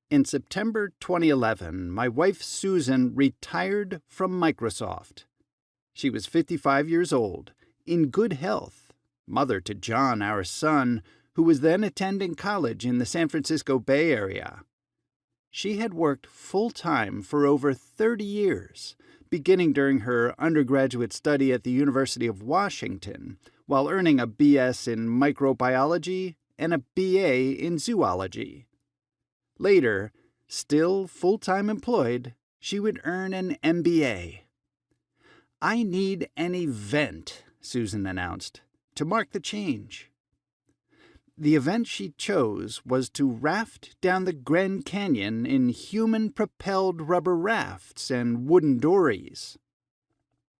In September 2011, my wife Susan retired from Microsoft. She was 55 years old, in good health, mother to John, our son, who was then attending college in the San Francisco Bay Area. She had worked full-time for over 30 years, beginning during her undergraduate study at the University of Washington, while earning a BS in microbiology and a BA in zoology. Later, still full-time employed, she would earn an MBA. "I need an event," Susan announced, "to mark the change." The event she chose was to raft down the Grand Canyon in human-propelled rubber rafts and wooden dories.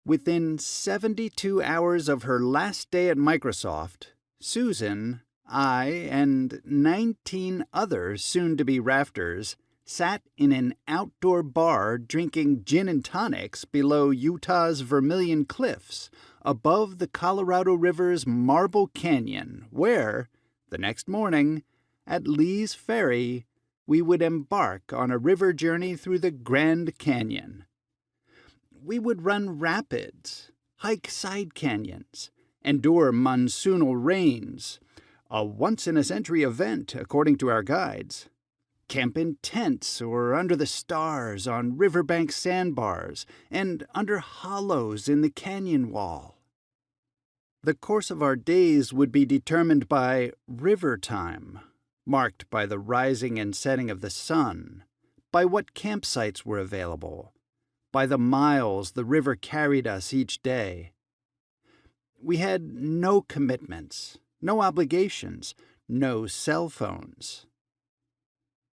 Within 72 hours of her last day at Microsoft, Susan, I, and 19 other soon-to-be rafters sat in an outdoor bar drinking gin and tonics below Utah's Vermilion Cliffs, above the Colorado River's Marble Canyon, where, the next morning, at Lee's Ferry, we would embark on a river journey through the Grand Canyon. We would run rapids, hike side canyons, endure monsoonal rains, a once-in-a-century event according to our guides, camp in tents or under the stars on riverbank sandbars and under hollows in the canyon wall. The course of our days would be determined by river time, marked by the rising and setting of the sun, by what campsites were available, by the miles the river carried us each day. We had no commitments, no obligations, no cell phones.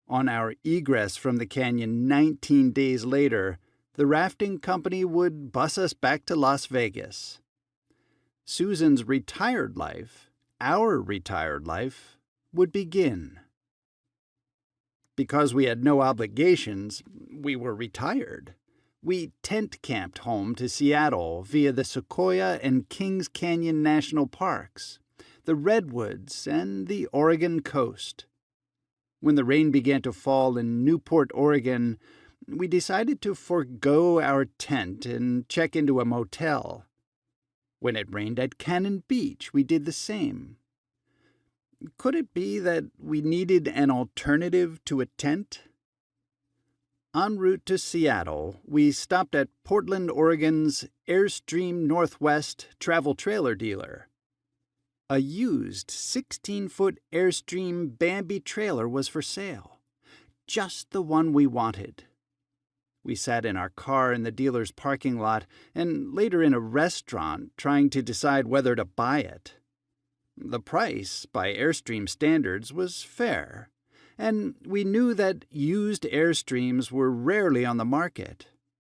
On our egress from the canyon 19 days later, the rafting company would bus us back to Las Vegas. Susan's retired life, our retired life, would begin. Because we had no obligations, we were retired. We tent-camped home to Seattle via the Sequoia and Kings Canyon National Parks, the Redwoods, and the Oregon coast. When the rain began to fall in Newport, Oregon, we decided to forego our tent and check into a motel. When it rained at Cannon Beach, we did the same. Could it be that we needed an alternative to a tent? En route to Seattle, we stopped at Portland, Oregon's Airstream Northwest travel trailer dealer. A used 16-foot Airstream Bambi trailer was for sale, just the one we wanted. We sat in our car in the dealer's parking lot and later in a restaurant trying to decide whether to buy it. The price, by Airstream standards, was fair, and we knew that used Airstreams were rarely on the market.